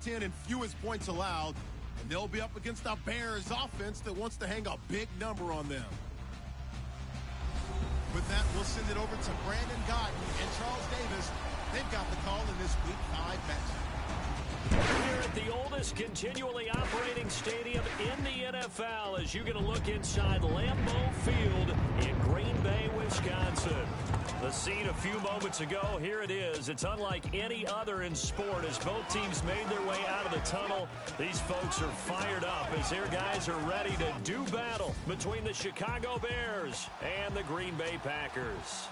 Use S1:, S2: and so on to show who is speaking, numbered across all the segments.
S1: top 10 in fewest points allowed, and they'll be up against a Bears offense that wants to hang a big number on them. With that, we'll send it over to Brandon Godden and Charles Davis. They've got the call in this Week 5 matchup.
S2: Here at the oldest continually operating stadium in the NFL as you get a look inside Lambeau Field in Green Bay, Wisconsin. The scene a few moments ago, here it is. It's unlike any other in sport as both teams made their way out of the tunnel. These folks are fired up as their guys are ready to do battle between the Chicago Bears and the Green Bay Packers.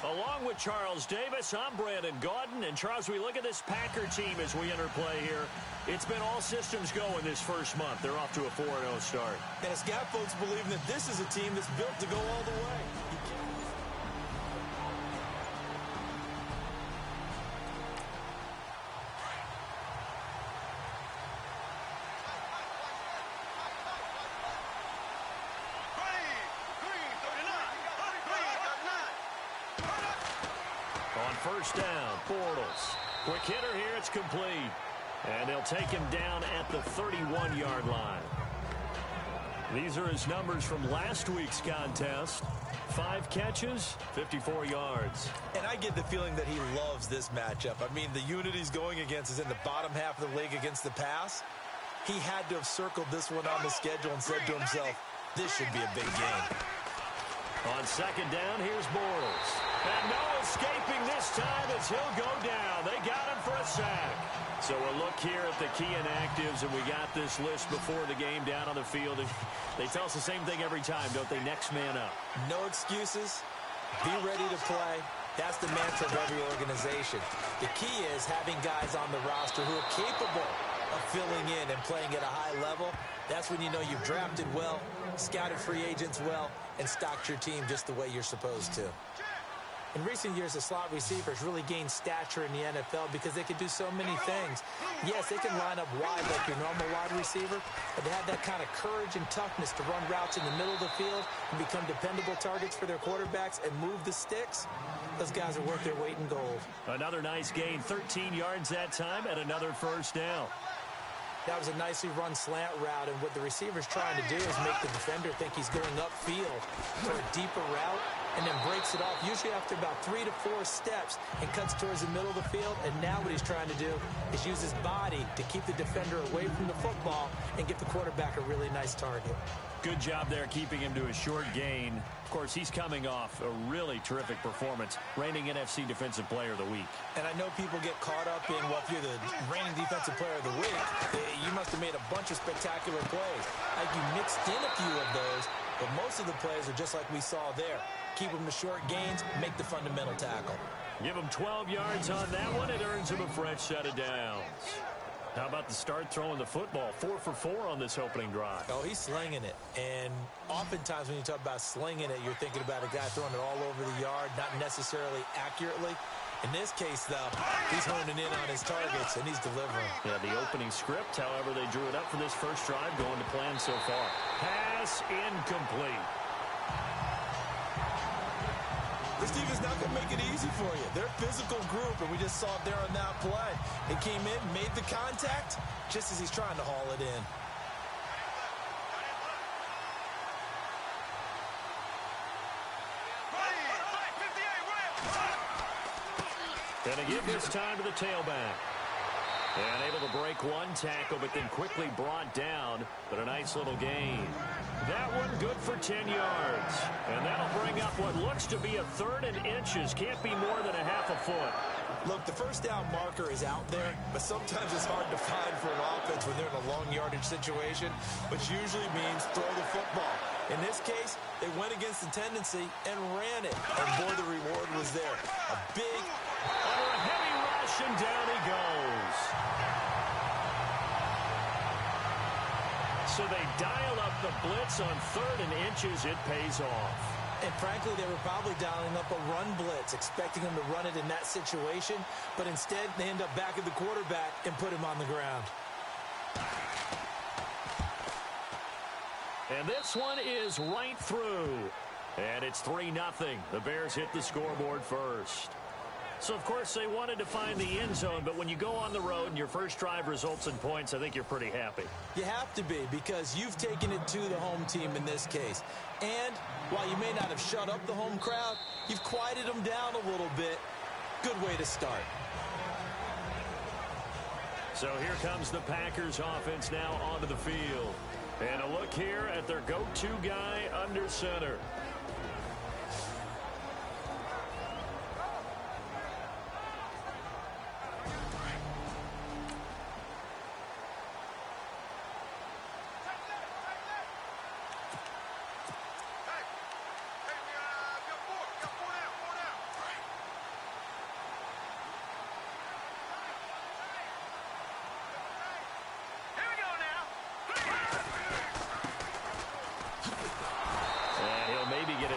S2: Along with Charles Davis, I'm Brandon Gaudin. And Charles, we look at this Packer team as we enter play here. It's been all systems go in this first month. They're off to a 4-0 start.
S3: And it's got folks believing that this is a team that's built to go all the way.
S2: First down, Bortles. Quick hitter here, it's complete. And they'll take him down at the 31-yard line. These are his numbers from last week's contest. 5 catches, 54 yards.
S3: And I get the feeling that he loves this matchup. I mean, the unit he's going against is in the bottom half of the league against the pass. He had to have circled this one on the schedule and said to himself, this should be a big game.
S2: On second down, here's Bortles. And no escaping this time as he'll go down. They got him for a sack. So a look here at the key inactives, and we got this list before the game down on the field. They tell us the same thing every time, don't they? Next man up.
S3: No excuses. Be ready to play. That's the mantra of every organization. The key is having guys on the roster who are capable of filling in and playing at a high level. That's when you know you've drafted well, scouted free agents well, and stocked your team just the way you're supposed to. In recent years, the slot receivers really gained stature in the NFL because they can do so many things. Yes, they can line up wide like your normal wide receiver, but they have that kind of courage and toughness to run routes in the middle of the field and become dependable targets for their quarterbacks and move the sticks. Those guys are worth their weight in gold.
S2: Another nice gain, 13 yards that time, and another first down.
S3: That was a nicely run slant route, and what the receiver's trying to do is make the defender think he's going upfield for a deeper route, and then breaks it off, usually after about 3 to 4 steps, and cuts towards the middle of the field. And now what he's trying to do is use his body to keep the defender away from the football and get the quarterback a really nice target.
S2: Good job there keeping him to a short gain. Of course, he's coming off a really terrific performance, reigning NFC Defensive Player of the Week.
S3: And I know people get caught up in, well, if you're the reigning Defensive Player of the Week, you must have made a bunch of spectacular plays. Like you mixed in a few of those, but most of the plays are just like we saw there. Keep them to short gains, make the fundamental tackle.
S2: Give him 12 yards on that one. It earns him a fresh set of downs. How about the start throwing the football? 4 for 4 on this opening drive.
S3: Oh, he's slinging it. And oftentimes when you talk about slinging it, you're thinking about a guy throwing it all over the yard, not necessarily accurately. In this case, though, he's honing in on his targets, and he's delivering.
S2: Yeah, the opening script, however, they drew it up for this first drive, going to plan so far. Pass incomplete.
S3: This team is not going to make it easy for you. They're a physical group, and we just saw it there on that play. They came in, made the contact, just as he's trying to haul it in.
S2: Gonna give this time to the tailback. And able to break one tackle, but then quickly brought down. But a nice little gain. That one good for 10 yards. And that'll bring up what looks to be a 3rd and inches. Can't be more than a half a foot.
S3: Look, the first down marker is out there, but sometimes it's hard to find for an offense when they're in a long yardage situation, which usually means throw the football. In this case, they went against the tendency and ran it. And boy, the reward was there. A big...
S2: Under a heavy rush, and down he goes. So they dial up the blitz on 3rd and inches. It pays off.
S3: And frankly, they were probably dialing up a run blitz, expecting him to run it in that situation. But instead, they end up back at the quarterback and put him on the ground.
S2: And this one is right through. And it's 3-0. The Bears hit the scoreboard first. So, of course, they wanted to find the end zone, but when you go on the road and your first drive results in points, I think you're pretty happy.
S3: You have to be, because you've taken it to the home team in this case. And while you may not have shut up the home crowd, you've quieted them down a little bit. Good way to start.
S2: So here comes the Packers offense now onto the field. And a look here at their go-to guy under center.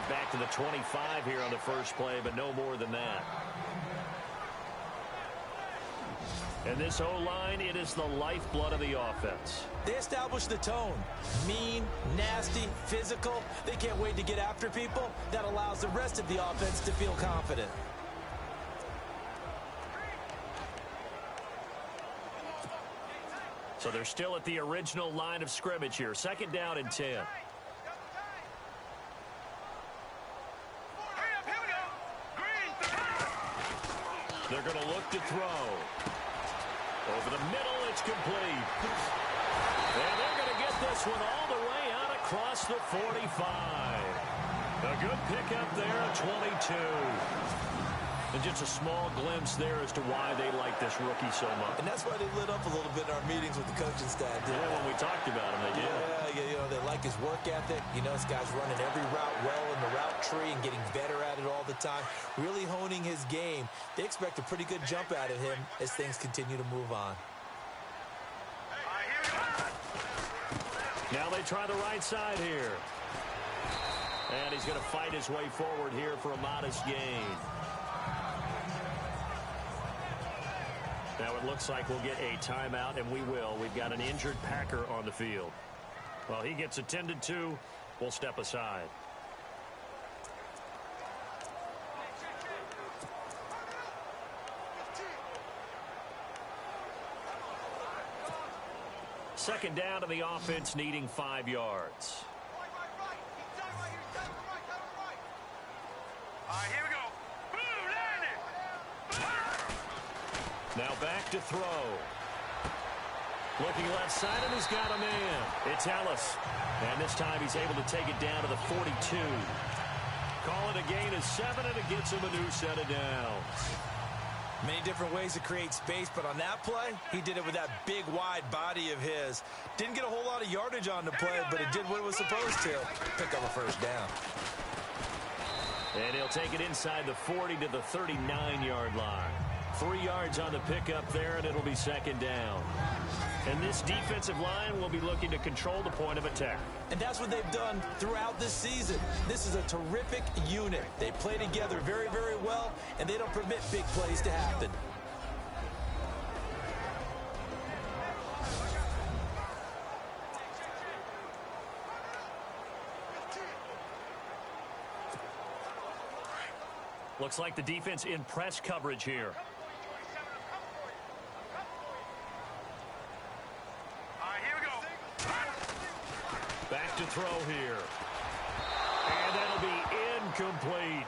S2: Back to the 25 here on the first play, but no more than that. And this O-line, it is the lifeblood of the offense.
S3: They establish the tone. Mean, nasty, physical. They can't wait to get after people. That allows the rest of the offense to feel confident.
S2: So they're still at the original line of scrimmage here. 2nd down and 10. They're going to look to throw. Over the middle, it's complete. And they're going to get this one all the way out across the 45. A good pickup there at 22. And just a small glimpse there as to why they like this rookie so much.
S3: And that's why they lit up a little bit in our meetings with the coaching staff.
S2: Yeah, when we talked about him, they did.
S3: Yeah, you know, they like his work ethic. You know, this guy's running every route well in the route tree and getting better at it all the time. Really honing his game. They expect a pretty good jump out of him as things continue to move on.
S2: Now they try the right side here. And he's going to fight his way forward here for a modest gain. Now it looks like we'll get a timeout, and we will. We've got an injured Packer on the field. Well, he gets attended to. We'll step aside. Second down to the offense, needing 5 yards.
S4: Here we go.
S2: Now back to throw. Looking left side, and he's got a man. It's Ellis. And this time he's able to take it down to the 42. Call it a gain of 7, and it gets him a new set of downs.
S3: Many different ways to create space, but on that play, he did it with that big, wide body of his. Didn't get a whole lot of yardage on the play, but it did what it was supposed to. Pick up a first down.
S2: And he'll take it inside the 40 to the 39-yard line. 3 yards on the pickup there, and it'll be 2nd down. And this defensive line will be looking to control the point of attack.
S3: And that's what they've done throughout this season. This is a terrific unit. They play together very, very well, and they don't permit big plays to happen.
S2: Looks like the defense in press coverage here. Back to throw here. And that'll be incomplete.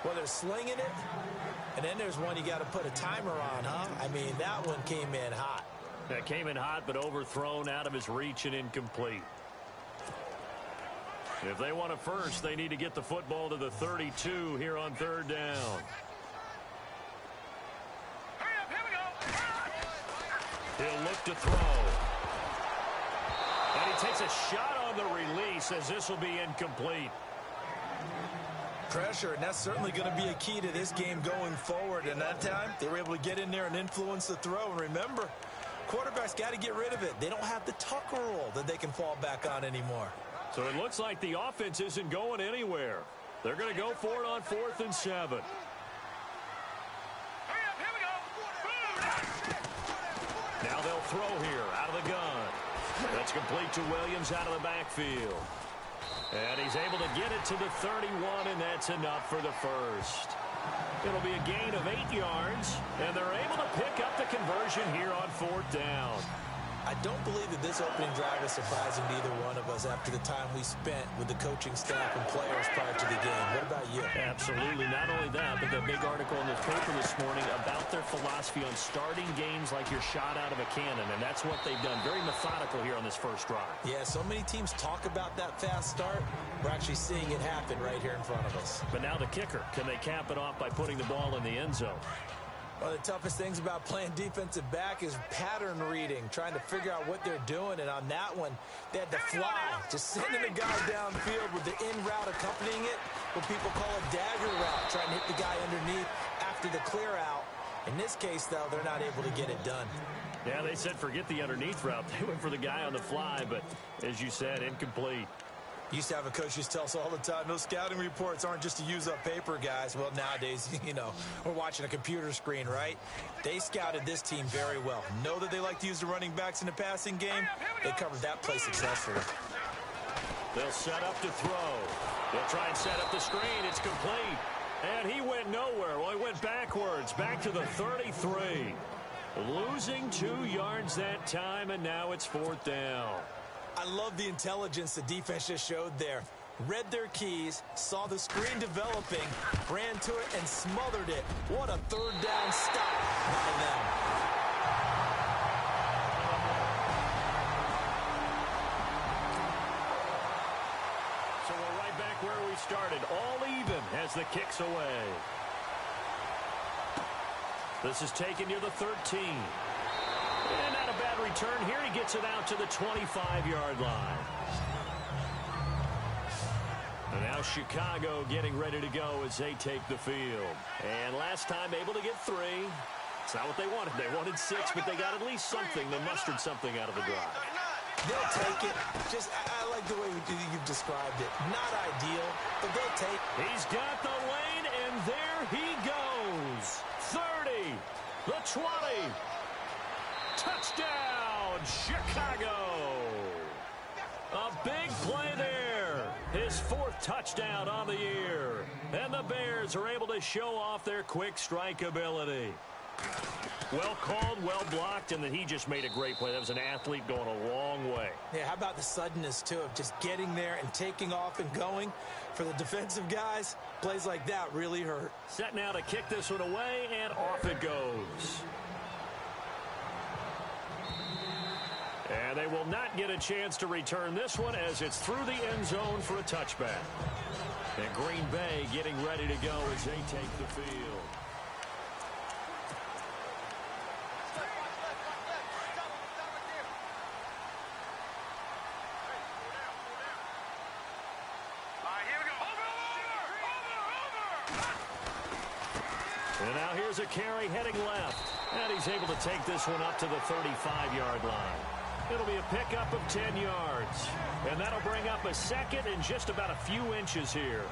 S3: Well, they're slinging it, and then there's one you got to put a timer on, huh? I mean, that one came in hot.
S2: That came in hot, but overthrown, out of his reach, and incomplete. If they want a first, they need to get the football to the 32 here on 3rd down. He'll look to throw. And he takes a shot on the release as this will be incomplete.
S3: Pressure, and that's certainly going to be a key to this game going forward. And that time, they were able to get in there and influence the throw. And remember, quarterbacks got to get rid of it. They don't have the Tucker rule that they can fall back on anymore.
S2: So it looks like the offense isn't going anywhere. They're going to go for it on 4th and 7. Now they'll throw here out of the gun. That's complete to Williams out of the backfield. And he's able to get it to the 31, and that's enough for the first. It'll be a gain of 8 yards, and they're able to pick up the conversion here on 4th down.
S3: I don't believe that this opening drive is surprising to either one of us after the time we spent with the coaching staff and players prior to the game. What about you?
S2: Absolutely. Not only that, but the big article in the paper this morning about their philosophy on starting games like you're shot out of a cannon, and that's what they've done. Very methodical here on this first drive.
S3: Yeah, so many teams talk about that fast start. We're actually seeing it happen right here in front of us.
S2: But now the kicker. Can they cap it off by putting the ball in the end zone?
S3: One of the toughest things about playing defensive back is pattern reading, trying to figure out what they're doing. And on that one, they had to fly, just sending a guy downfield with the in route accompanying it, what people call a dagger route, trying to hit the guy underneath after the clear out. In this case, though, they're not able to get it done.
S2: Yeah, they said forget the underneath route. They went for the guy on the fly, but as you said, incomplete.
S3: Used to have a coach just tell us all the time, those scouting reports aren't just to use up paper, guys. Well, nowadays, we're watching a computer screen, right? They scouted this team very well. Know that they like to use the running backs in the passing game. They covered that play successfully.
S2: They'll set up to throw. They'll try and set up the screen. It's complete. And he went nowhere. Well, he went backwards, back to the 33. Losing 2 yards that time, and now it's 4th down.
S3: I love the intelligence the defense just showed there. Read their keys, saw the screen developing, ran to it, and smothered it. What a 3rd down stop by them.
S2: So we're right back where we started. All even as the kick's away. This is taken near the 13. And not a bad return here. He gets it out to the 25-yard line. And now Chicago getting ready to go as they take the field. And last time able to get 3. It's not what they wanted. They wanted 6, but they got at least something. They mustered something out of the drive.
S3: They'll take it. I like the way you've described it. Not ideal, but they'll take it.
S2: He's got the lane, and there he goes. 30, the 20. Touchdown, Chicago. A big play there. His 4th touchdown on the year. And the Bears are able to show off their quick strike ability. Well called, well blocked, and then he just made a great play. That was an athlete going a long way.
S3: Yeah, how about the suddenness, too, of just getting there and taking off and going? For the defensive guys, plays like that really hurt.
S2: Set now to kick this one away, and off it goes. And they will not get a chance to return this one as it's through the end zone for a touchback. And Green Bay getting ready to go as they take the field. And now here's a carry heading left. And he's able to take this one up to the 35-yard line. It'll be a pickup of 10 yards. And that'll bring up a 2nd and just about a few inches here.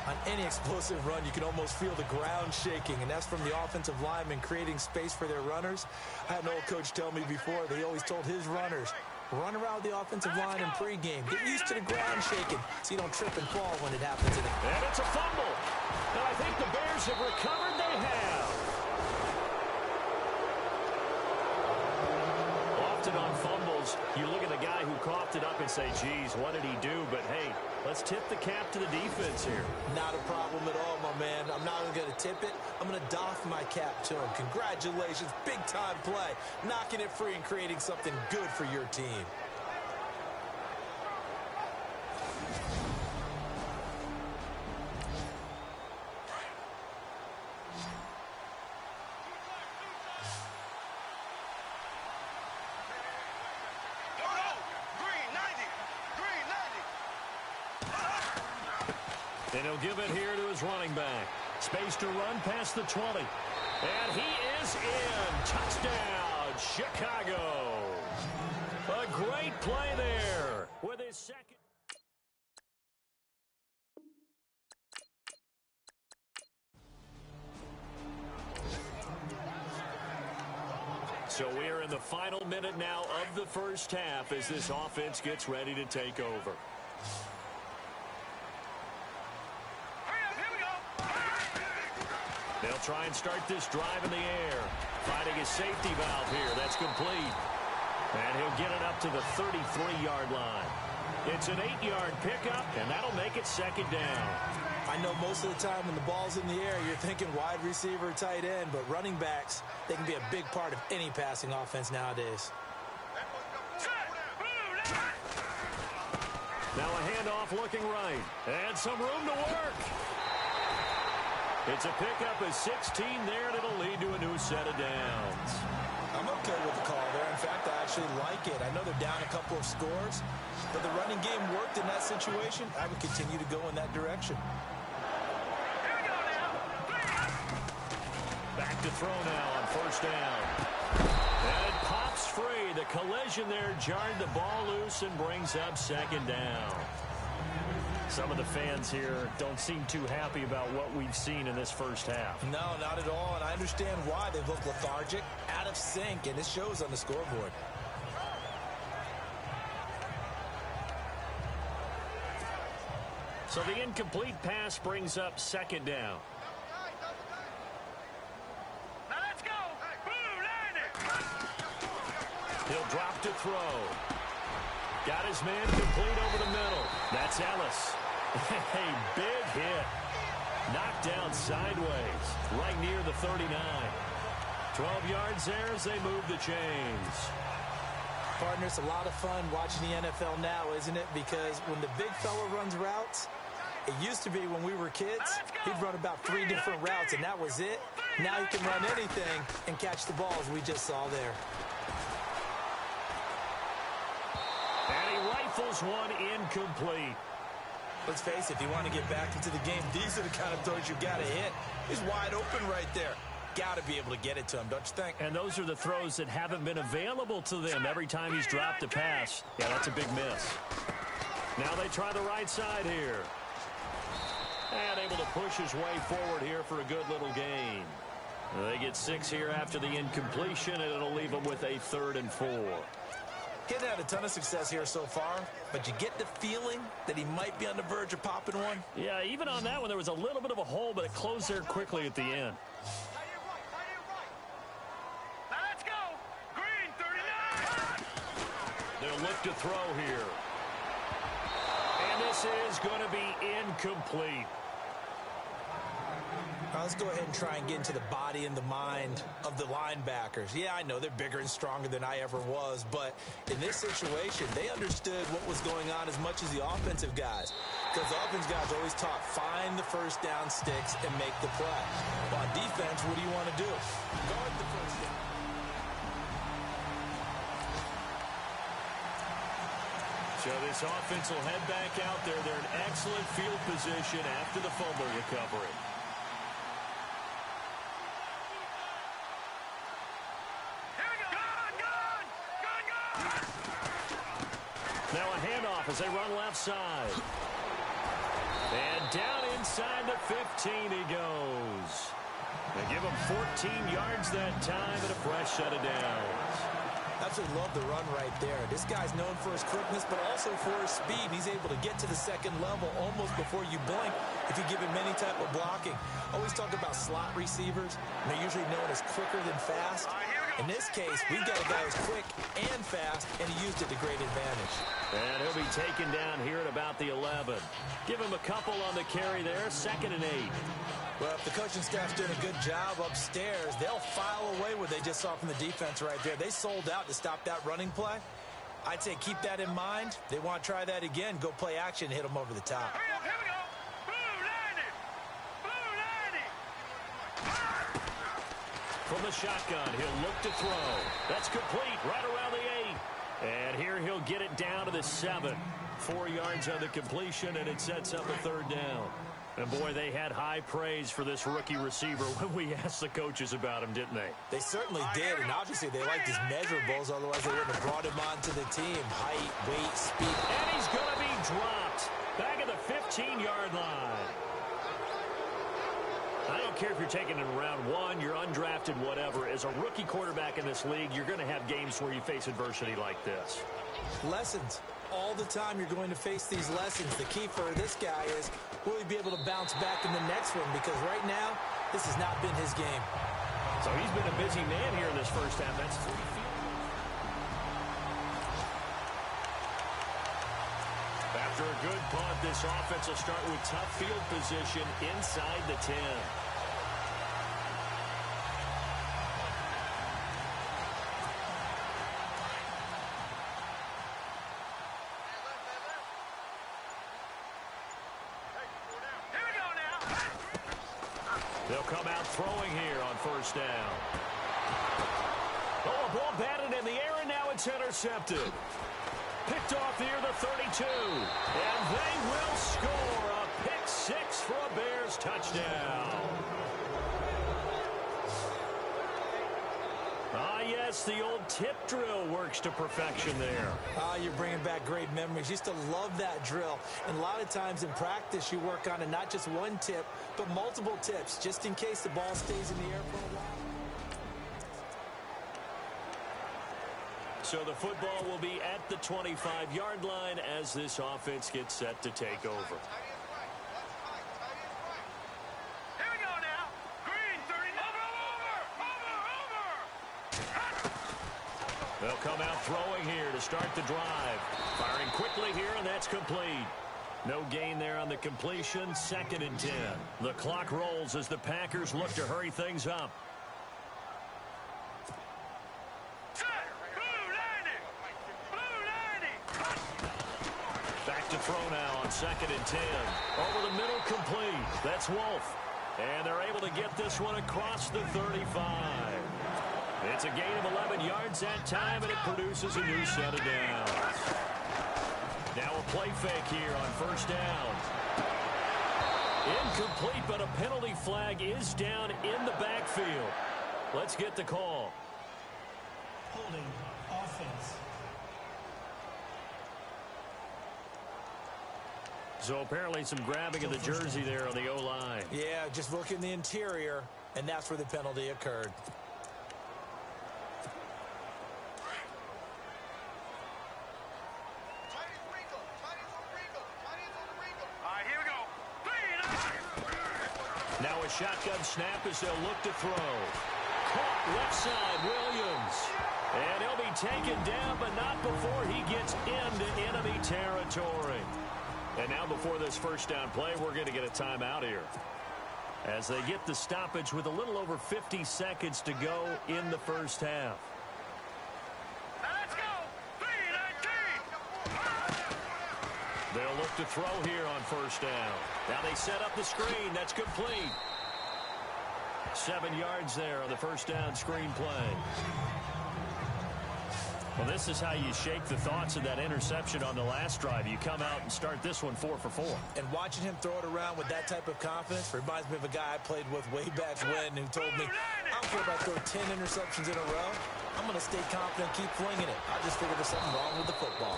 S3: On any explosive run, you can almost feel the ground shaking, and that's from the offensive linemen creating space for their runners. I had an old coach tell me before that he always told his runners, run around the offensive line in pregame. Get used to the ground shaking so you don't trip and fall when it happens.
S2: And it's a fumble. And I think the Bears have recovered. They have. Often on fumbles, you look at the guy who coughed it up and say, geez, what did he do? But, hey, let's tip the cap to the defense here.
S3: Not a problem at all, my man. I'm not even going to tip it. I'm going to doff my cap to him. Congratulations. Big-time play. Knocking it free and creating something good for your team.
S2: And he'll give it here to his running back. Space to run past the 20. And he is in. Touchdown, Chicago. A great play there with his 2nd. So we're in the final minute now of the first half as this offense gets ready to take over. They'll try and start this drive in the air. Finding his safety valve here. That's complete. And he'll get it up to the 33-yard line. It's an 8-yard pickup, and that'll make it second down.
S3: I know most of the time when the ball's in the air, you're thinking wide receiver, tight end, but running backs, they can be a big part of any passing offense nowadays.
S2: Now a handoff looking right. And some room to work. It's a pickup of 16 there, and it'll lead to a new set of downs.
S3: I'm okay with the call there. In fact, I actually like it. I know they're down a couple of scores, but the running game worked in that situation. I would continue to go in that direction.
S2: Back to throw now on first down. And it pops free. The collision there jarred the ball loose and brings up second down. Some of the fans here don't seem too happy about what we've seen in this first half.
S3: No, not at all, and I understand why. They look lethargic, out of sync, and it shows on the scoreboard.
S2: So the incomplete pass brings up second down.
S4: Now let's go.
S2: He'll drop to throw. Got his man complete over the middle. That's Ellis. Hey, big hit. Knocked down sideways, right near the 39. 12 yards there as they move the chains.
S3: Partner, it's a lot of fun watching the NFL now, isn't it? Because when the big fella runs routes, it used to be when we were kids, he'd run about 3 different routes, and that was it. Now he can run anything and catch the balls we just saw there.
S2: And he rifles one incomplete.
S3: Let's face it, if you want to get back into the game, these are the kind of throws you got to hit. He's wide open right there. Got to be able to get it to him, don't you think?
S2: And those are the throws that haven't been available to them every time he's dropped a pass. Yeah, that's a big miss. Now they try the right side here. And able to push his way forward here for a good little gain. They get 6 here after the incompletion, and it'll leave them with a 3rd and 4.
S3: Hitting had a ton of success here so far, but you get the feeling that he might be on the verge of popping one.
S2: Yeah, even on that one, there was a little bit of a hole, but it closed there quickly at the end.
S4: Now let's go. Green 39.
S2: They'll look to throw here. And this is going to be incomplete.
S3: Now let's go ahead and try and get into the body and the mind of the linebackers. Yeah, I know they're bigger and stronger than I ever was, but in this situation, they understood what was going on as much as the offensive guys. Because the offensive guys always taught, find the first down sticks and make the play. Well, on defense, what do you want to do? Guard the first down.
S2: So this offense will head back out there. They're in excellent field position after the fumble recovery. Now a handoff as they run left side. And down inside the 15 he goes. They give him 14 yards that time and a fresh set of downs.
S3: Absolutely love the run right there. This guy's known for his quickness, but also for his speed. He's able to get to the second level almost before you blink if you give him any type of blocking. Always talk about slot receivers, and they're usually known as quicker than fast. In this case, we've got a guy who's quick and fast, and he used it to great advantage.
S2: And he'll be taken down here at about the 11. Give him a couple on the carry there, 2nd and 8.
S3: Well, if the coaching staff's doing a good job upstairs, they'll file away what they just saw from the defense right there. They sold out to stop that running play. I'd say keep that in mind. They want to try that again. Go play action, hit them over the top.
S4: Hurry up, here we go. Blue 90.
S2: From the shotgun, he'll look to throw. That's complete right around the 8. And here he'll get it down to the 7. 4 yards on the completion, and it sets up a 3rd down. And, boy, they had high praise for this rookie receiver when we asked the coaches about him, didn't they?
S3: They certainly did, and obviously they liked his measurables, otherwise they wouldn't have brought him onto the team. Height, weight, speed.
S2: And he's going to be dropped back at the 15-yard line. I don't care if you're taking it in round 1, you're undrafted, whatever. As a rookie quarterback in this league, you're going to have games where you face adversity like this.
S3: Lessons. All the time you're going to face these lessons. The key for this guy is, will he be able to bounce back in the next one? Because right now, This has not been his game.
S2: So he's been a busy man here in this first half. That's 3 field. After a good punt, this offense will start with tough field position inside the 10. They'll come out throwing here on first down. Oh, a ball batted in the air, and now it's intercepted. Picked off near the 32. And they will score a pick six for a Bears touchdown. Ah, yes, the old tip drill works to perfection there.
S3: You're bringing back great memories. Used to love that drill. And a lot of times in practice, you work on it, not just one tip, but multiple tips, just in case the ball stays in the air for a while.
S2: So the football will be at the 25-yard line as this offense gets set to take over.
S4: Here we go now. Green, 30. Over.
S2: They'll come out throwing here to start the drive. Firing quickly here, and that's complete. No gain there on the completion. 2nd and 10. The clock rolls as the Packers look to hurry things up. Back to throw now on 2nd and 10. Over the middle, complete. That's Wolf. And they're able to get this one across the 35. It's a gain of 11 yards that time, and it produces a new set of downs. Now a play fake here on first down. Incomplete, but a penalty flag is down in the backfield. Let's get the call.
S5: Holding offense.
S2: So apparently some grabbing of the jersey there on the O-line.
S3: Yeah, just look in the interior, and that's where the penalty occurred.
S2: Now a shotgun snap as they'll look to throw. Caught left side, Williams. And he'll be taken down, but not before he gets into enemy territory. And now before this first down play, we're going to get a timeout here. As they get the stoppage with a little over 50 seconds to go in the first half.
S4: Let's go. 3-19.
S2: They'll look to throw here on first down. Now they set up the screen. That's complete. 7 yards there on the first down screen play. Well, this is how you shake the thoughts of that interception on the last drive. You come out and start this one 4 for 4.
S3: And watching him throw it around with that type of confidence reminds me of a guy I played with way back when who told me, I don't care if I throw 10 interceptions in a row. I'm going to stay confident, keep flinging it. I just figured there's something wrong with the football.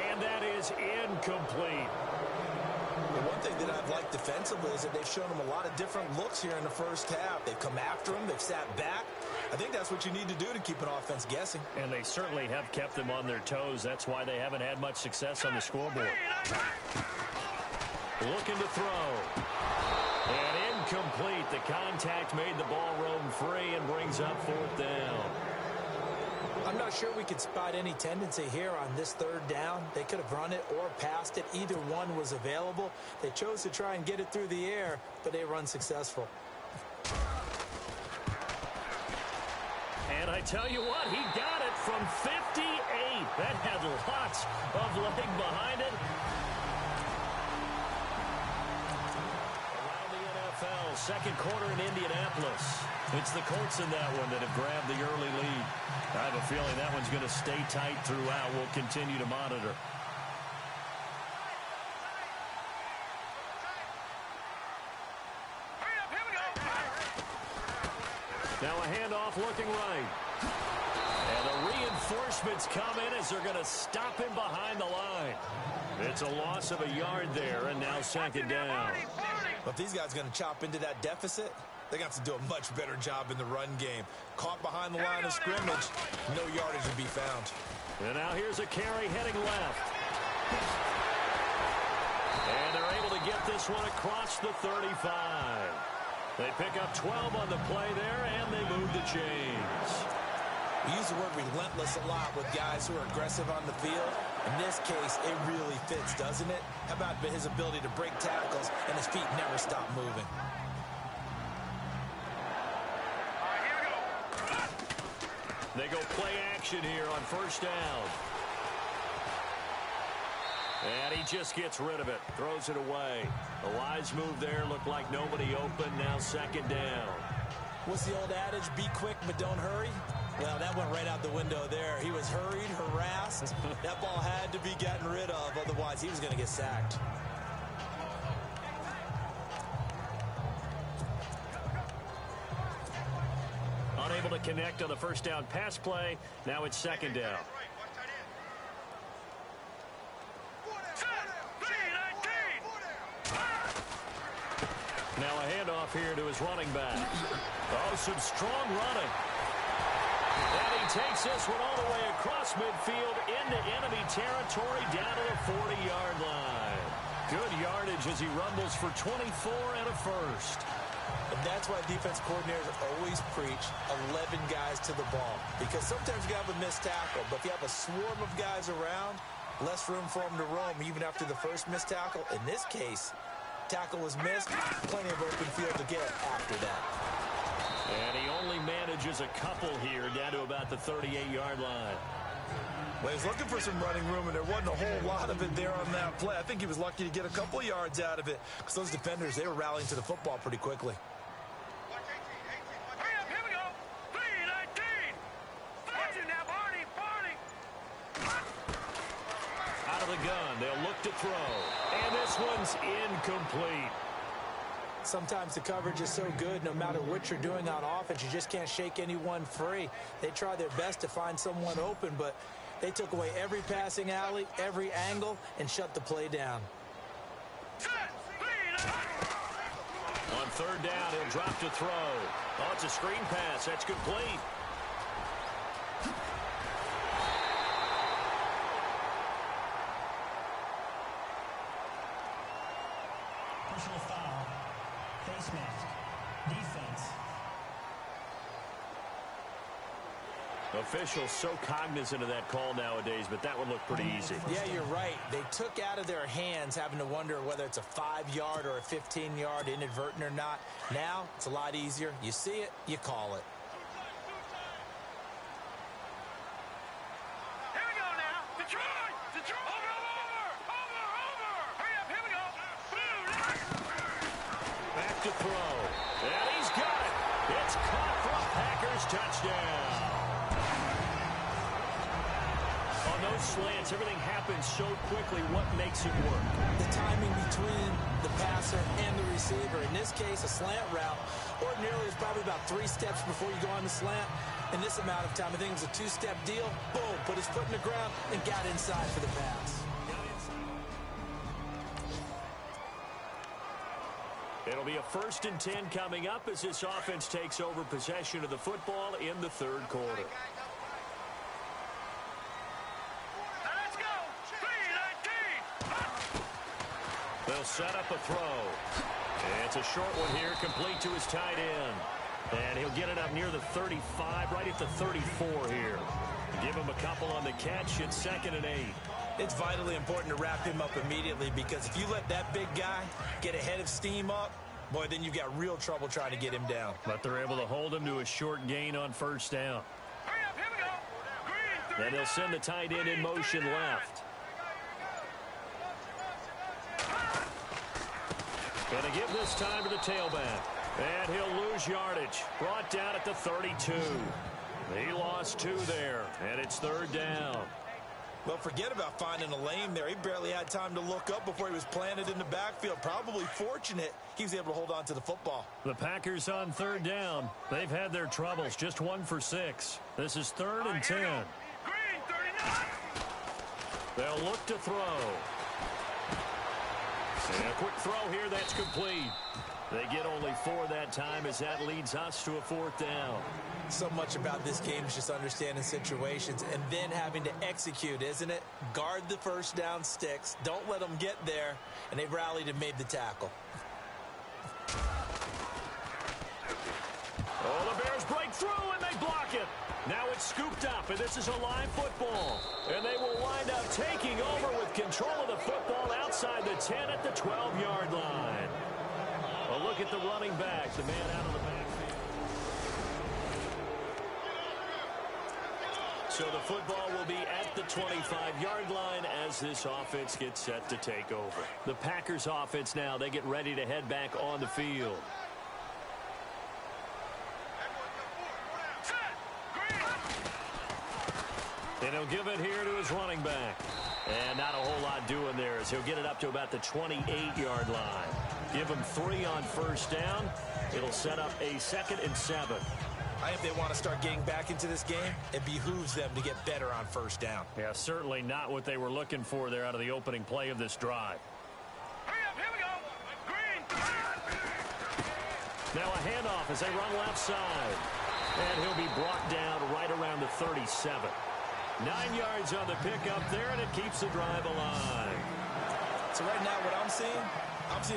S2: And that is incomplete.
S3: The one thing that I've liked defensively is that they've shown him a lot of different looks here in the first half. They've come after him. They've sat back. I think that's what you need to do to keep an offense guessing.
S2: And they certainly have kept them on their toes. That's why they haven't had much success on the scoreboard. Looking to throw. And incomplete. The contact made the ball roam free and brings up 4th down.
S3: I'm not sure we could spot any tendency here on this 3rd down. They could have run it or passed it. Either one was available. They chose to try and get it through the air, but they were unsuccessful.
S2: And I tell you what, he got it from 58. That had lots of leg behind it. Around the NFL, second quarter in Indianapolis. It's the Colts in that one that have grabbed the early lead. I have a feeling that one's going to stay tight throughout. We'll continue to monitor. Now a handoff looking right. And the reinforcements come in as they're going to stop him behind the line. It's a loss of a yard there, and now 2nd down.
S3: But if these guys are going to chop into that deficit, they're going to have to do a much better job in the run game. Caught behind the line of scrimmage, no yardage would be found.
S2: And now here's a carry heading left. And they're able to get this one across the 35. They pick up 12 on the play there, and they move the chains.
S3: We use the word relentless a lot with guys who are aggressive on the field. In this case, it really fits, doesn't it? How about his ability to break tackles and his feet never stop moving?
S2: They go play action here on first down. And he just gets rid of it, throws it away. The wise move there, looked like nobody open, now second down.
S3: What's the old adage, be quick but don't hurry? Well, that went right out the window there. He was hurried, harassed. That ball had to be gotten rid of, otherwise he was going to get sacked.
S2: Unable to connect on the first down pass play. Now it's second down. Now a handoff here to his running back. Oh, some strong running. And he takes this one all the way across midfield into enemy territory down to the 40-yard line. Good yardage as he rumbles for 24 and a first.
S3: And that's why defense coordinators always preach 11 guys to the ball. Because sometimes you have a missed tackle, but if you have a swarm of guys around, less room for them to roam even after the first missed tackle. In this case, tackle was missed, plenty of open field to get after that.
S2: And he only manages a couple here down to about the 38-yard line.
S3: Well, he was looking for some running room, and there wasn't a whole lot of it there on that play. I think he was lucky to get a couple yards out of it because those defenders, they were rallying to the football pretty quickly.
S4: Here we go. 3-19. Watch it now, Barney.
S2: Out of the gun, they'll look to throw. And this one's incomplete.
S3: Sometimes the coverage is so good, no matter what you're doing on offense, you just can't shake anyone free. They try their best to find someone open, but they took away every passing alley, every angle, and shut the play down.
S2: On third down, he'll drop to throw. Oh, it's a screen pass. That's complete.
S5: Personal foul. Face mask. Defense.
S2: Officials so cognizant of that call nowadays, but that would look pretty easy.
S3: Yeah, you're right. They took out of their hands having to wonder whether it's a 5-yard or a 15-yard, inadvertent or not. Now, it's a lot easier. You see it, you call it.
S4: Here we go now. Detroit. Over. Hurry up. Here we go.
S2: Back to throw. And he's got it. It's caught for a Packers touchdown. On those slants, everything happens so quickly. What makes it work?
S3: The timing between the passer and the receiver. In this case, a slant route. Ordinarily, it's probably about 3 steps before you go on the slant. In this amount of time, I think it was a 2-step deal. Boom, put his foot in the ground and got inside for the pass.
S2: It'll be a 1st and 10 coming up as this offense takes over possession of the football in the third quarter.
S4: Let's go. 3-19.
S2: They'll set up a throw. And it's a short one here, complete to his tight end. And he'll get it up near the 35, right at the 34 here. Give him a couple on the catch. It's 2nd and 8.
S3: It's vitally important to wrap him up immediately because if you let that big guy get a head of steam up, boy, then you've got real trouble trying to get him down.
S2: But they're able to hold him to a short gain on first down.
S4: Hurry up. Here we go. Green.
S2: Then he'll send the tight end in motion left. Going to give this time to the tailback. And he'll lose yardage. Brought down at the 32. He lost 2 there, and it's 3rd down.
S3: Well, forget about finding a lane there. He barely had time to look up before he was planted in the backfield. Probably fortunate he was able to hold on to the football.
S2: The Packers on 3rd down. They've had their troubles, just 1 for 6. This is 3rd and 10.
S4: Green. 39.
S2: They'll look to throw. And a quick throw here, that's complete. They get only 4 that time as that leads us to a 4th down.
S3: So much about this game is just understanding situations and then having to execute, isn't it? Guard the first down sticks. Don't let them get there. And they've rallied and made the tackle.
S2: Oh, the Bears break through, and they block it. Now it's scooped up, and this is a live football. And they will wind up taking over with control of the football outside the 10 at the 12-yard line. A look at the running back, the man out of the backfield. So the football will be at the 25-yard line as this offense gets set to take over. The Packers offense now, they get ready to head back on the field. And he'll give it here to his running back. And not a whole lot doing there as he'll get it up to about the 28-yard line. Give him 3 on first down. It'll set up a 2nd and 7.
S3: I think they want to start getting back into this game. It behooves them to get better on first down.
S2: Yeah, certainly not what they were looking for there out of the opening play of this drive.
S4: Hurry up, here we go. Green.
S2: Now a handoff as they run left side. And he'll be brought down right around the 37. 9 yards on the pickup there, and it keeps the drive alive.
S3: So right now what I'm seeing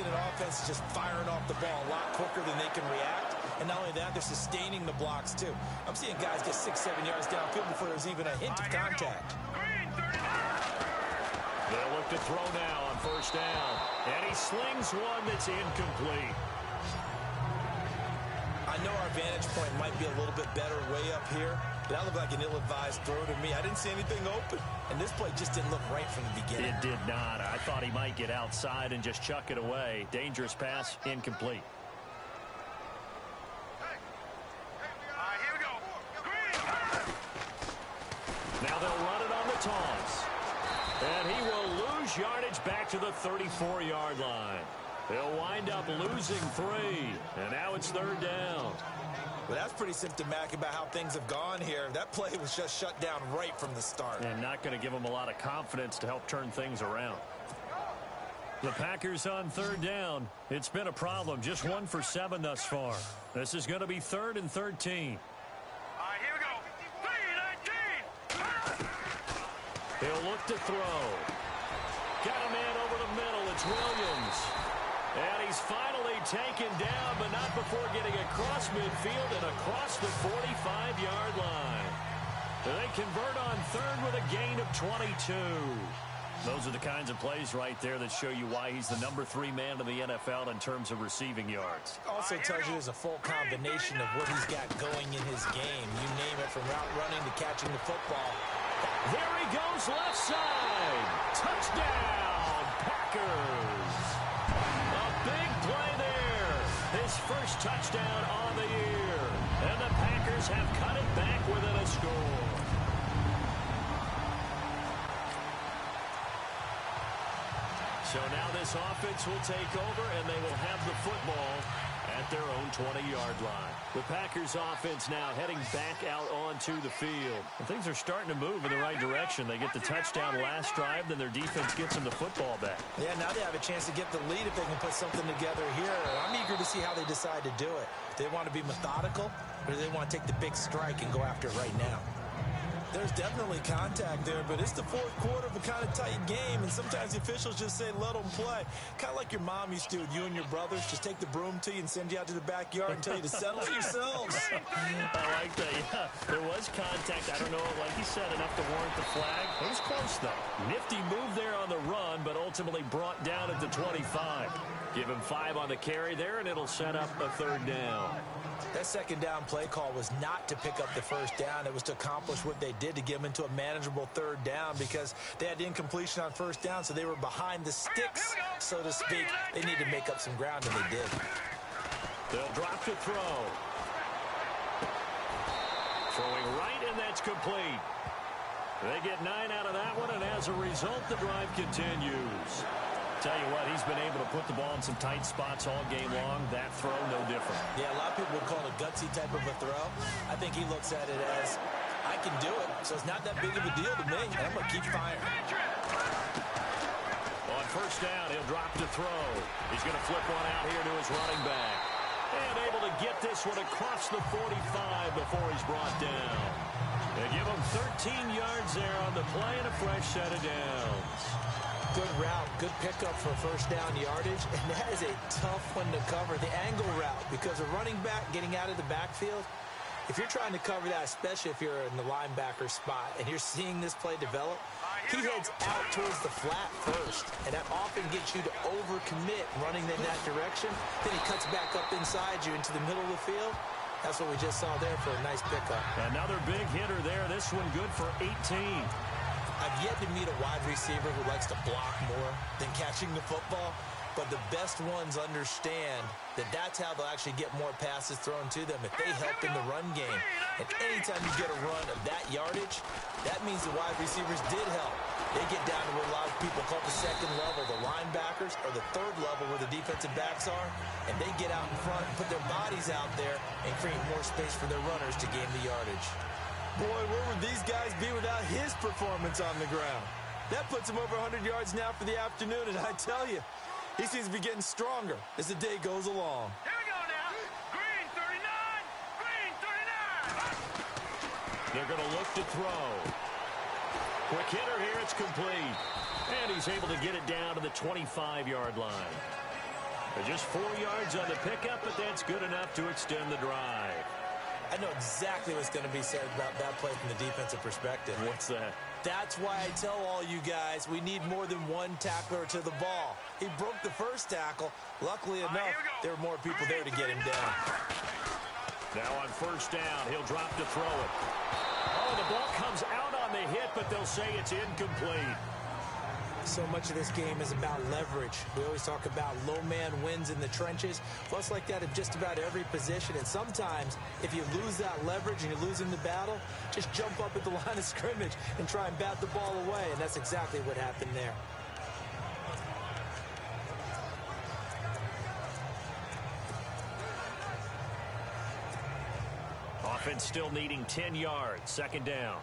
S3: an offense just firing off the ball a lot quicker than they can react. And not only that, they're sustaining the blocks, too. I'm seeing guys get 6-7 yards downfield before there's even a hint of contact.
S4: Green, 39.
S2: They'll look to throw now on first down. And he slings one that's incomplete.
S3: I know our vantage point might be a little bit better way up here, but that looked like an ill-advised throw to me. I didn't see anything open, and this play just didn't look right from the beginning.
S2: It did not. I thought he might get outside and just chuck it away. Dangerous pass, incomplete.
S4: Here we go. Green.
S2: Now they'll run it on the toss. And he will lose yardage back to the 34-yard line. They'll wind up losing 3. And now it's 3rd down.
S3: Well, that's pretty symptomatic about how things have gone here. That play was just shut down right from the start.
S2: And not going to give them a lot of confidence to help turn things around. The Packers on 3rd down. It's been a problem. Just 1 for 7 thus far. This is going to be 3rd and 13.
S4: Here we go. 3-19.
S2: He'll look to throw. Got a man over the middle. It's Williams. And he's finally taken down, but not before getting across midfield and across the 45-yard line. They convert on 3rd with a gain of 22. Those are the kinds of plays right there that show you why he's the number 3 man in the NFL in terms of receiving yards.
S3: Also tells you there's a full combination of what he's got going in his game. You name it, from route running to catching the football.
S2: There he goes, left side. Touchdown, Packers. A big play there. His first touchdown on the year. And the Packers have cut it back within a score. So now this offense will take over, and they will have the football at their own 20-yard line. The Packers offense now heading back out onto the field. And things are starting to move in the right direction. They get the touchdown last drive, then their defense gets them the football back. Yeah, now they have a chance to get the lead if they can put something together here. I'm eager to see how they decide to do it. Do they want to be methodical, or do they want to take the big strike and go after it right now? There's definitely contact there, but it's the 4th quarter of a kind of tight game, and sometimes the officials just say, let them play. Kind of like your mom used to with you and your brothers. Just take the broom to you and send you out to the backyard and tell you to settle yourselves. I like that, yeah. There was contact. I don't know, like you said, enough to warrant the flag. It was close, though. Nifty move there on the run, but ultimately brought down at the 25. Give him 5 on the carry there, and it'll set up a 3rd down. That 2nd down play call was not to pick up the 1st down. It was to accomplish what they did, to get them into a manageable 3rd down, because they had incompletion on 1st down, so they were behind the sticks, so to speak. They need to make up some ground, and they did. They'll drop to throw. Throwing right, and that's complete. They get 9 out of that one, and as a result, the drive continues. Tell you what, he's been able to put the ball in some tight spots all game long. That throw, no different. Yeah, a lot of people would call it a gutsy type of a throw. I think he looks at it as, I can do it, so it's not that big of a deal to me. I'm going to keep firing. On 1st down, he'll drop to throw. He's going to flip one out here to his running back. And able to get this one across the 45 before he's brought down. They give him 13 yards there on the play and a fresh set of downs.
S3: good route, good pickup for first down yardage, and that is a tough one to cover, the angle route, because a running back getting out of the backfield, if you're trying to cover that, especially if you're in the linebacker spot and you're seeing this play develop, he heads out towards the flat first, and that often gets you to overcommit running in that direction. Then he cuts back up inside you into the middle of the field. That's what we just saw there for a nice pickup.
S2: Another big hitter there. This one good for 18.
S3: I've yet to meet a wide receiver who likes to block more than catching the football, but the best ones understand that that's how they'll actually get more passes thrown to them if they help in the run game. And anytime you get a run of that yardage, that means the wide receivers did help. They get down to what a lot of people call the second level, the linebackers, or the third level where the defensive backs are, and they get out in front and put their bodies out there and create more space for their runners to gain the yardage. Boy, where would these guys be without his performance on the ground? That puts him over 100 yards now for the afternoon, and I tell you, he seems to be getting stronger as the day goes along.
S4: Here we go now. Green 39. Green 39.
S2: They're going to look to throw. Quick hitter here. It's complete. And he's able to get it down to the 25-yard line. Just 4 yards on the pickup, but that's good enough to extend the drive.
S3: I know exactly what's going to be said about that play from the defensive perspective.
S2: What's that?
S3: That's why I tell all you guys we need more than one tackler to the ball. He broke the first tackle. Luckily enough, there were more people there to get him down.
S2: Now on first down, he'll drop to throw it. Oh, the ball comes out on the hit, but they'll say it's incomplete.
S3: So much of this game is about leverage. We always talk about low man wins in the trenches. Well, it's like that at just about every position. And sometimes, if you lose that leverage and you're losing the battle, just jump up at the line of scrimmage and try and bat the ball away. And that's exactly what happened there.
S2: Offense still needing 10 yards. Second down.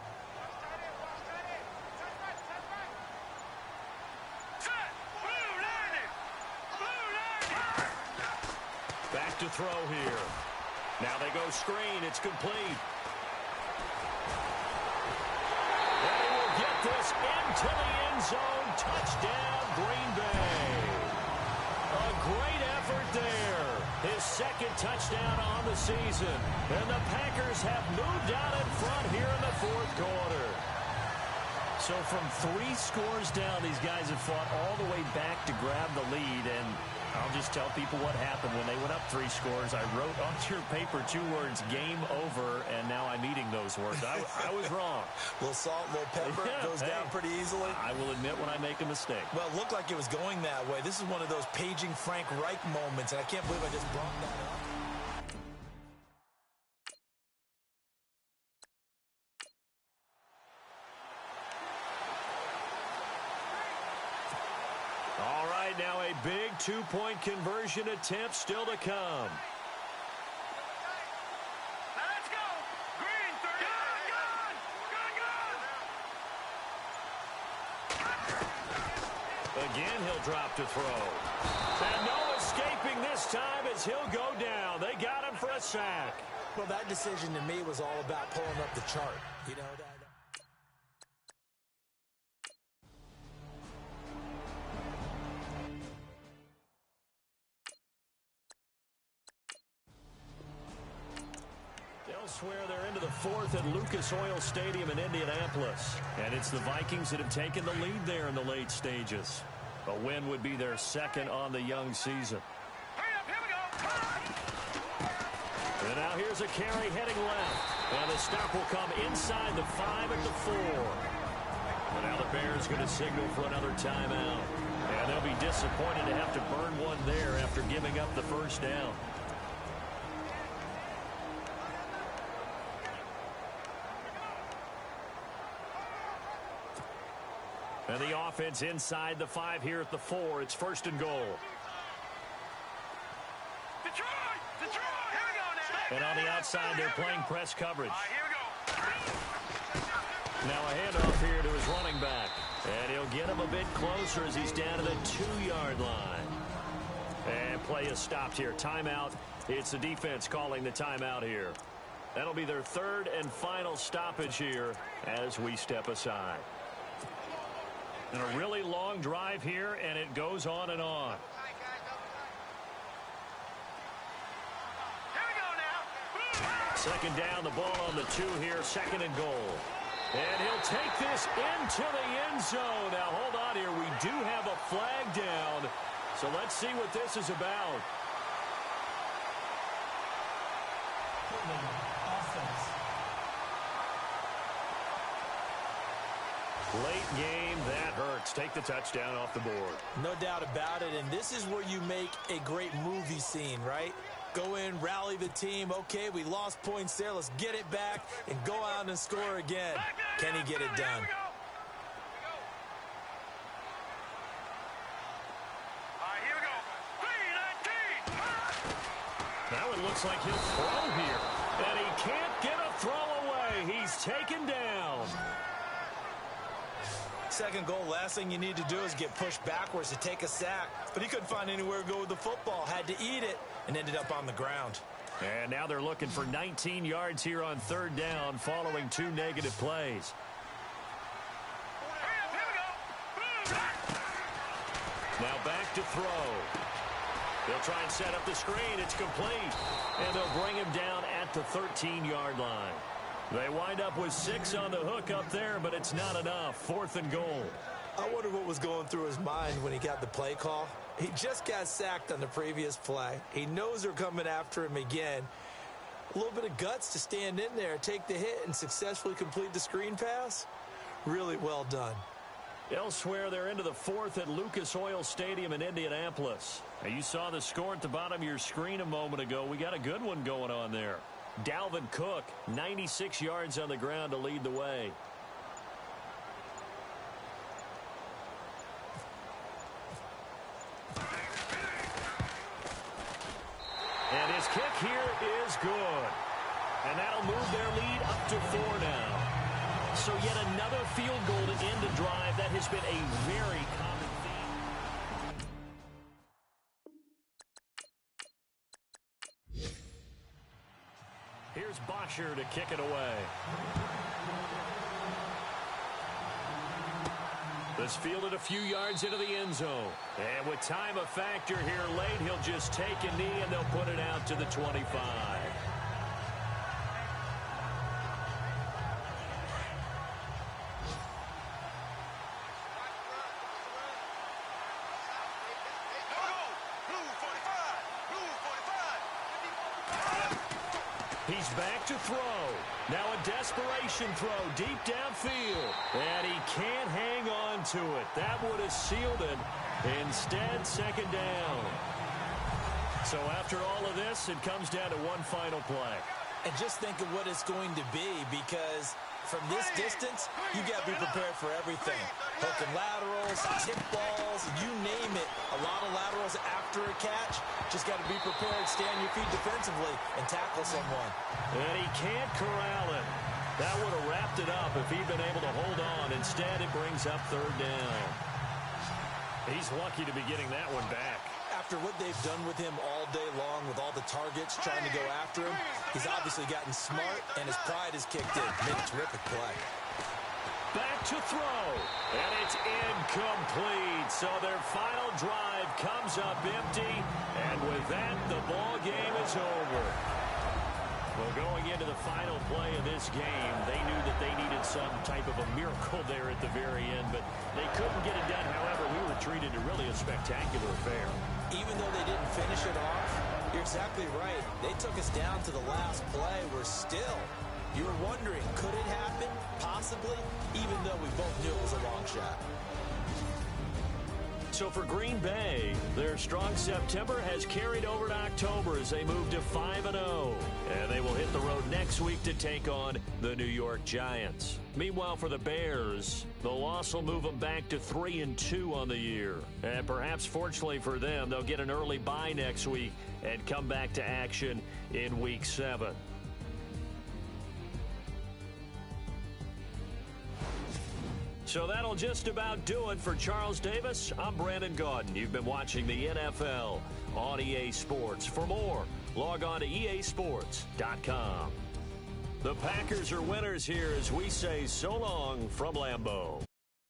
S2: Back to throw here. Now they go screen. It's complete. And he will get this into the end zone. Touchdown, Green Bay. A great effort there. His second touchdown on the season. And the Packers have moved out in front here in the fourth quarter. So from 3 scores down, these guys have fought all the way back to grab the lead. And I'll just tell people what happened when they went up 3 scores. I wrote onto your paper 2 words, game over, and now I'm eating those words. I was wrong.
S3: A little salt, a little pepper, goes down pretty easily.
S2: I will admit when I make a mistake.
S3: Well, it looked like it was going that way. This is one of those paging Frank Reich moments, and I can't believe I just brought that up.
S2: All right, now a big 2-point conversion attempt still to come.
S4: Let's go. Green 39.
S2: Again, he'll drop to throw. And no escaping this time as he'll go down. They got him for a sack.
S3: Well, that decision to me was all about pulling up the chart. You know, that.
S2: Elsewhere, they're into the 4th at Lucas Oil Stadium in Indianapolis. And it's the Vikings that have taken the lead there in the late stages. A win would be their second on the young season.
S4: Hurry up, here we go.
S2: And now here's a carry heading left. And the stop will come inside the 5 at the 4. And now the Bears going to signal for another timeout. And they'll be disappointed to have to burn one there after giving up the first down. And the offense inside the 5 here at the 4. It's 1st and goal.
S4: Detroit! Detroit! Here we go now.
S2: And on the outside, they're playing press coverage.
S4: Here we go.
S2: Now a handoff here to his running back. And he'll get him a bit closer as he's down to the 2-yard line. And play is stopped here. Timeout. It's the defense calling the timeout here. That'll be their 3rd and final stoppage here as we step aside. And a really long drive here, and it goes on and on.
S4: Here we go now.
S2: Second down, the ball on the 2 here, second and goal. And he'll take this into the end zone. Now, hold on here. We do have a flag down. So let's see what this is about.
S5: Offense.
S2: Late game, that hurts. Take the touchdown off the board.
S3: No doubt about it, and this is where you make a great movie scene, right? Go in, rally the team. Okay, we lost points there. Let's get it back and go out and score again. Can he get it done?
S2: Now it looks like he'll throw here. And he can't get a throw away. He's taken down.
S3: Second goal, last thing you need to do is get pushed backwards to take a sack. But he couldn't find anywhere to go with the football. Had to eat it and ended up on the ground.
S2: And now they're looking for 19 yards here on third down following 2 negative plays. Now back to throw. They'll try and set up the screen. It's complete. And they'll bring him down at the 13-yard line. They wind up with 6 on the hook up there, but it's not enough. 4th and goal.
S3: I wonder what was going through his mind when he got the play call. He just got sacked on the previous play. He knows they're coming after him again. A little bit of guts to stand in there, take the hit, and successfully complete the screen pass. Really well done.
S2: Elsewhere, they're into the 4th at Lucas Oil Stadium in Indianapolis. Now, you saw the score at the bottom of your screen a moment ago. We got a good one going on there. Dalvin Cook, 96 yards on the ground to lead the way. And his kick here is good. And that'll move their lead up to 4 now. So yet another field goal to end a drive. That has been a very common theme. Here's Bosher to kick it away. This fielded a few yards into the end zone. And with time a factor here late, he'll just take a knee and they'll put it out to the 25. He's back to throw. Now a desperation throw deep downfield. And he can't hang on to it. That would have sealed it. Instead, second down. So after all of this, it comes down to one final play.
S3: And just think of what it's going to be, because from this distance, you got to be prepared for everything. Hook and laterals, tip balls, you name it. A lot of laterals after a catch. Just got to be prepared, stay on your feet defensively, and tackle someone.
S2: And he can't corral it. That would have wrapped it up if he'd been able to hold on. Instead, it brings up third down. He's lucky to be getting that one back.
S3: After what they've done with him all day long, with all the targets trying to go after him, he's obviously gotten smart, and his pride has kicked in. Made a terrific play.
S2: Back to throw, and it's incomplete. So their final drive comes up empty, and with that, the ball game is over. Well, going into the final play of this game, they knew that they needed some type of a miracle there at the very end, but they couldn't get it done. However, we were treated to really a spectacular affair.
S3: Even though they didn't finish it off, you're exactly right. They took us down to the last play. We're still, you were wondering, could it happen? Possibly, even though we both knew it was a long shot.
S2: So for Green Bay, their strong September has carried over to October as they move to 5-0. And they will hit the road next week to take on the New York Giants. Meanwhile, for the Bears, the loss will move them back to 3-2 on the year. And perhaps fortunately for them, they'll get an early bye next week and come back to action in Week 7. So that'll just about do it for Charles Davis. I'm Brandon Gaudin. You've been watching the NFL on EA Sports. For more, log on to easports.com. The Packers are winners here as we say so long from Lambeau.